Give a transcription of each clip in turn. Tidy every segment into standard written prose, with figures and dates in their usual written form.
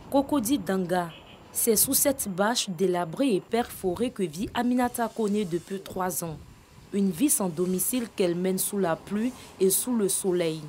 Cocody Danga, c'est sous cette bâche délabrée et perforée que vit Aminata Koné depuis 3 ans. Une vie sans domicile qu'elle mène sous la pluie et sous le soleil.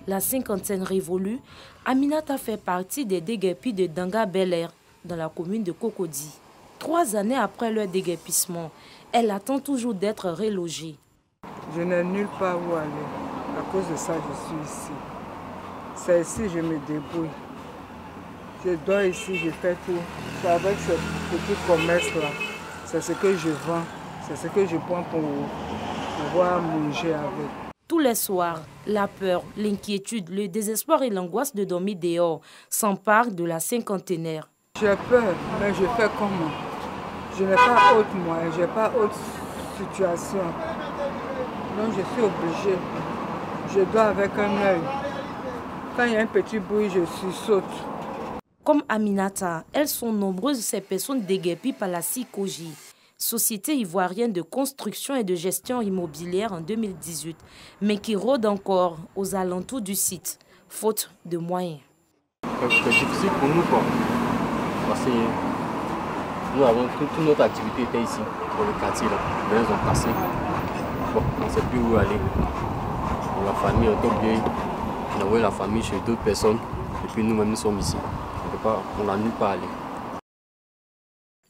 La cinquantaine révolue, Aminata fait partie des déguerpis de Danga Bel-Air, dans la commune de Cocody. 3 années après leur déguerpissement, elle attend toujours d'être relogée. Je n'ai nulle part où aller. À cause de ça, je suis ici. C'est ici que je me débrouille. Je dors ici, je fais tout. C'est avec ce petit commerce-là. C'est ce que je vends. C'est ce que je prends pour pouvoir manger avec. Tous les soirs, la peur, l'inquiétude, le désespoir et l'angoisse de dormir dehors s'emparent de la cinquantenaire. J'ai peur, mais je fais comment? Je n'ai pas autre moyen, je n'ai pas autre situation. Donc je suis obligée. Je dors avec un œil. Quand il y a un petit bruit, je sursaute. Comme Aminata, elles sont nombreuses ces personnes déguerpies par la SICOGI, Société ivoirienne de construction et de gestion immobilière en 2018, mais qui rôde encore aux alentours du site, faute de moyens. C'est difficile pour nous, quoi. Parce que nous avons toute notre activité était ici, dans le quartier là. Mais ils ont passé. Bon, on ne sait plus où aller. La famille est tombée. On a envoyé la famille chez d'autres personnes. Et puis nous-mêmes nous sommes ici. On n'a nulle part à aller.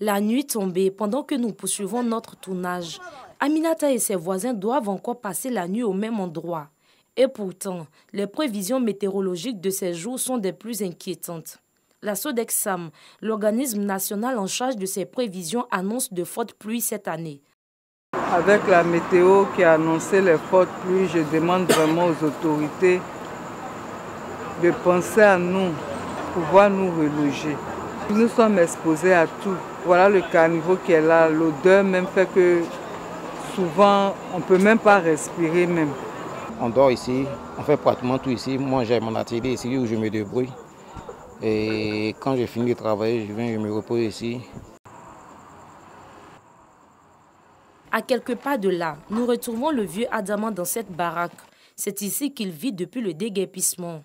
La nuit tombée, pendant que nous poursuivons notre tournage, Aminata et ses voisins doivent encore passer la nuit au même endroit. Et pourtant, les prévisions météorologiques de ces jours sont des plus inquiétantes. La Sodexam, l'organisme national en charge de ces prévisions, annonce de fortes pluies cette année. Avec la météo qui a annoncé les fortes pluies, je demande vraiment aux autorités de penser à nous, pouvoir nous reloger. Nous sommes exposés à tout. Voilà le caniveau qui est là. L'odeur même fait que souvent on ne peut même pas respirer même. On dort ici, on fait pratiquement tout ici. Moi j'ai mon atelier ici où je me débrouille. Et quand j'ai fini de travailler, je viens, je me repose ici. À quelques pas de là, nous retrouvons le vieux Adama dans cette baraque. C'est ici qu'il vit depuis le déguerpissement.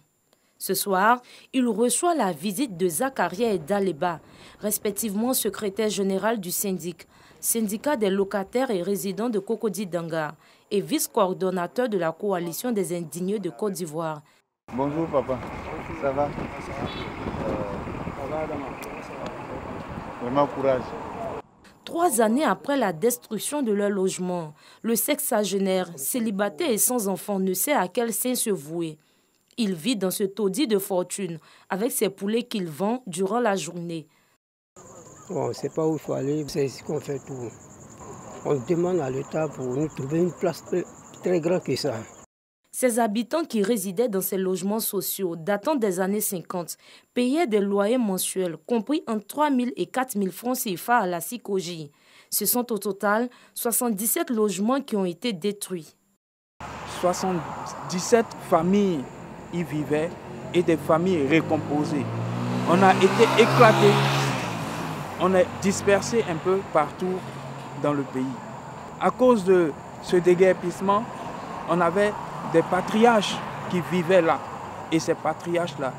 Ce soir, il reçoit la visite de Zakaria et d'Aleba, respectivement secrétaire général du syndicat des locataires et résidents de Cocody Danga et vice-coordonnateur de la coalition des indignés de Côte d'Ivoire. Bonjour papa, ça va? Vraiment courage. 3 années après la destruction de leur logement, le sexagénaire, célibataire et sans enfant, ne sait à quel sein se vouer. Il vit dans ce taudis de fortune avec ses poulets qu'il vend durant la journée. On ne sait pas où il faut aller, c'est ici qu'on fait tout. On demande à l'État pour nous trouver une place très grande que ça. Ces habitants qui résidaient dans ces logements sociaux datant des années 50 payaient des loyers mensuels compris entre 3 000 et 4 000 francs CFA à la SICOGI. Ce sont au total 77 logements qui ont été détruits. 77 familles y vivaient et des familles récomposées. On a été éclatés, on est dispersés un peu partout dans le pays. À cause de ce déguerpissement, on avait des patriarches qui vivaient là. Et ces patriarches-là,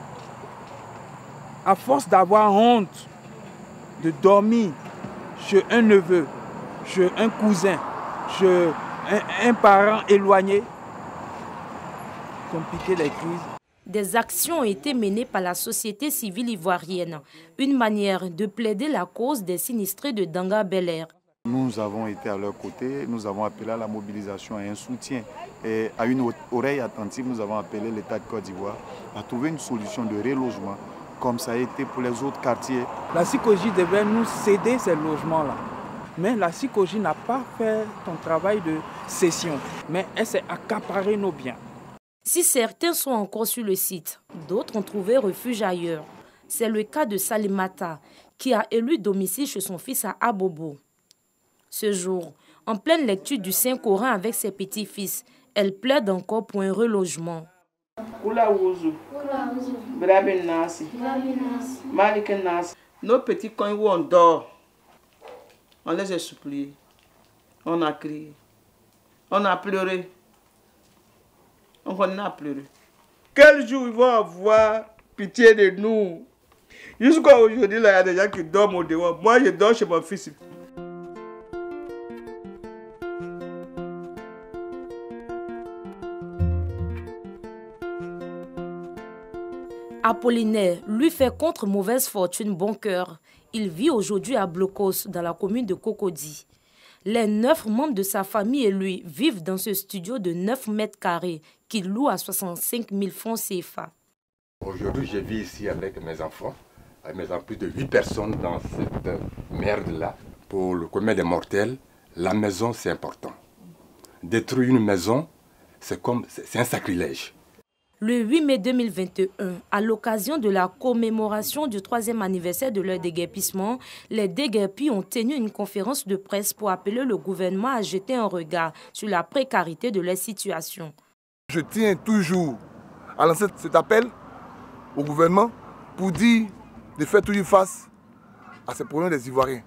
à force d'avoir honte de dormir chez un neveu, chez un cousin, chez un parent éloigné, ont piqué les crises. Des actions ont été menées par la société civile ivoirienne, une manière de plaider la cause des sinistrés de Danga Bel-Air. Nous avons été à leur côté, nous avons appelé à la mobilisation et un soutien. Et à une oreille attentive, nous avons appelé l'État de Côte d'Ivoire à trouver une solution de relogement, comme ça a été pour les autres quartiers. La SICOGI devait nous céder ces logements-là. Mais la SICOGI n'a pas fait son travail de cession, mais elle s'est accaparée nos biens. Si certains sont encore sur le site, d'autres ont trouvé refuge ailleurs. C'est le cas de Salimata, qui a élu domicile chez son fils à Abobo. Ce jour, en pleine lecture du Saint-Coran avec ses petits-fils, elle plaide encore pour un relogement. Nos petits coins où on dort, on les a suppliés, on a crié, on a pleuré, on a pleuré. Quel jour ils vont avoir pitié de nous? Jusqu'à aujourd'hui, là, il y a des gens qui dorment au dehors. Moi, je dors chez mon fils. Apollinaire lui fait contre mauvaise fortune bon cœur. Il vit aujourd'hui à Blocos, dans la commune de Cocody. Les 9 membres de sa famille et lui vivent dans ce studio de 9 mètres carrés qu'il loue à 65 000 francs CFA. Aujourd'hui, je vis ici avec mes enfants, plus de 8 personnes dans cette merde-là. Pour le commun des mortels, la maison, c'est important. Détruire une maison, c'est un sacrilège. Le 8 mai 2021, à l'occasion de la commémoration du 3e anniversaire de leur déguerpissement, les déguerpis ont tenu une conférence de presse pour appeler le gouvernement à jeter un regard sur la précarité de leur situation. Je tiens toujours à lancer cet appel au gouvernement pour dire de faire toujours face à ces problèmes des Ivoiriens.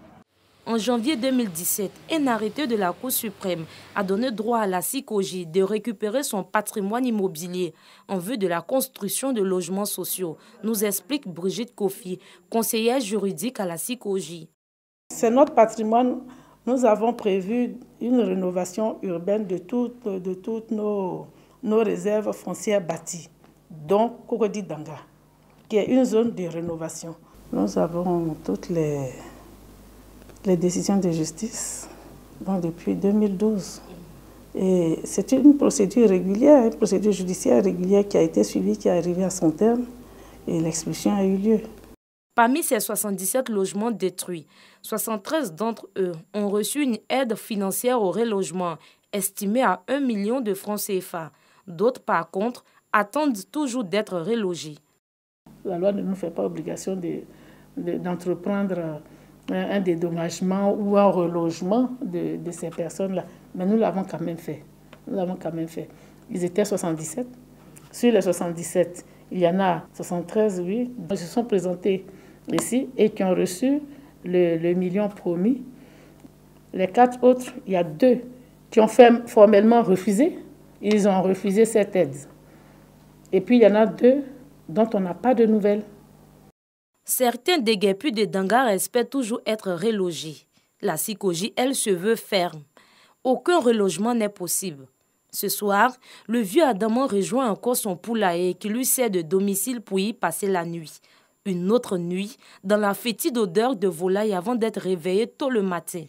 En janvier 2017, un arrêté de la Cour suprême a donné droit à la CICOJ de récupérer son patrimoine immobilier en vue de la construction de logements sociaux, nous explique Brigitte Kofi, conseillère juridique à la CICOJ. C'est notre patrimoine. Nous avons prévu une rénovation urbaine de toutes nos réserves foncières bâties, dont Cocody Danga, qui est une zone de rénovation. Nous avons toutes les décisions de justice depuis 2012. Et c'est une procédure régulière, une procédure judiciaire régulière qui a été suivie, qui est arrivée à son terme et l'expulsion a eu lieu. Parmi ces 77 logements détruits, 73 d'entre eux ont reçu une aide financière au relogement estimée à 1 million de francs CFA. D'autres, par contre, attendent toujours d'être relogés. La loi ne nous fait pas obligation d'entreprendre un dédommagement ou un relogement de ces personnes-là. Mais nous l'avons quand même fait. Ils étaient 77. Sur les 77, il y en a 73, oui, qui se sont présentés ici et qui ont reçu le million promis. Les 4 autres, il y a 2 qui ont formellement refusé. Ils ont refusé cette aide. Et puis il y en a 2 dont on n'a pas de nouvelles. Certains déguerpis de Danga espèrent toujours être relogés. La CICOJ, elle, se veut ferme. Aucun relogement n'est possible. Ce soir, le vieux Adamant rejoint encore son poulailler qui lui sert de domicile pour y passer la nuit. Une autre nuit, dans la fétide odeur de volaille avant d'être réveillé tôt le matin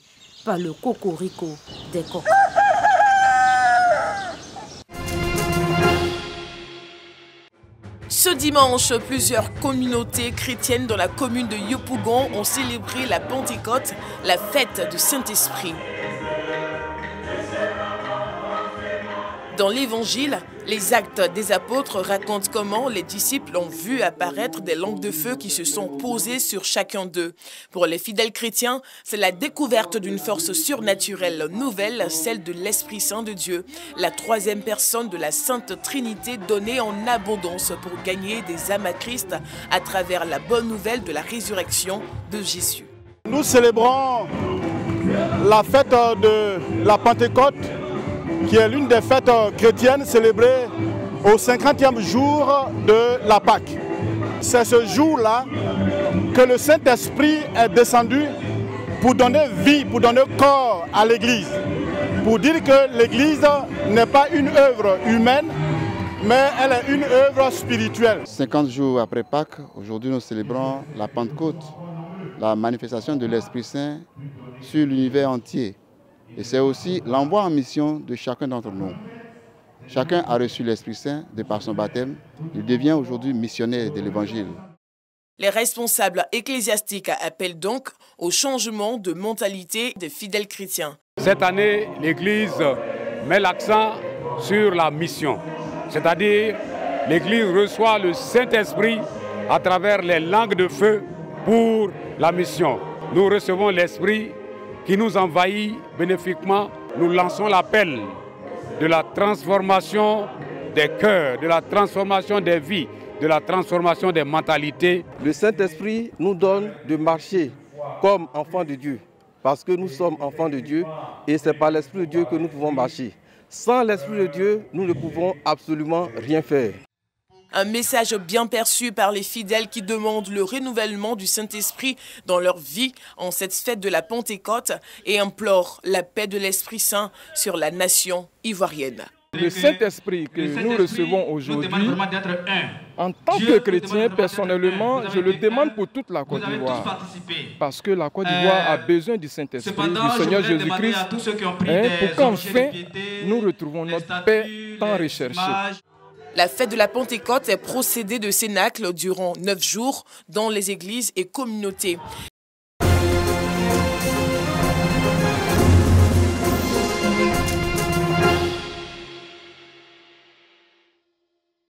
par le cocorico des coqs. Ce dimanche, plusieurs communautés chrétiennes dans la commune de Yopougon ont célébré la Pentecôte, la fête du Saint-Esprit. Dans l'Évangile, les Actes des Apôtres racontent comment les disciples ont vu apparaître des langues de feu qui se sont posées sur chacun d'eux. Pour les fidèles chrétiens, c'est la découverte d'une force surnaturelle nouvelle, celle de l'Esprit Saint de Dieu, la 3e personne de la Sainte Trinité donnée en abondance pour gagner des âmes à Christ à travers la bonne nouvelle de la résurrection de Jésus. Nous célébrons la fête de la Pentecôte, qui est l'une des fêtes chrétiennes célébrées au 50e jour de la Pâque. C'est ce jour-là que le Saint-Esprit est descendu pour donner vie, pour donner corps à l'Église. Pour dire que l'Église n'est pas une œuvre humaine, mais elle est une œuvre spirituelle. 50 jours après Pâques, aujourd'hui nous célébrons la Pentecôte, la manifestation de l'Esprit Saint sur l'univers entier. Et c'est aussi l'envoi en mission de chacun d'entre nous. Chacun a reçu l'Esprit Saint de par son baptême. Il devient aujourd'hui missionnaire de l'Évangile. Les responsables ecclésiastiques appellent donc au changement de mentalité des fidèles chrétiens. Cette année, l'Église met l'accent sur la mission. C'est-à-dire, l'Église reçoit le Saint-Esprit à travers les langues de feu pour la mission. Nous recevons l'Esprit qui nous envahit bénéfiquement. Nous lançons l'appel de la transformation des cœurs, de la transformation des vies, de la transformation des mentalités. Le Saint-Esprit nous donne de marcher comme enfants de Dieu, parce que nous sommes enfants de Dieu et c'est par l'Esprit de Dieu que nous pouvons marcher. Sans l'Esprit de Dieu, nous ne pouvons absolument rien faire. Un message bien perçu par les fidèles qui demandent le renouvellement du Saint-Esprit dans leur vie en cette fête de la Pentecôte et implorent la paix de l'Esprit Saint sur la nation ivoirienne. Le Saint-Esprit que nous recevons aujourd'hui, en tant que chrétien, personnellement, je le demande pour toute la Côte d'Ivoire. Parce que la Côte d'Ivoire a besoin du Saint-Esprit, du Seigneur Jésus-Christ, pour qu'enfin nous retrouvons notre paix tant recherchée. La fête de la Pentecôte est procédée de cénacle durant 9 jours dans les églises et communautés.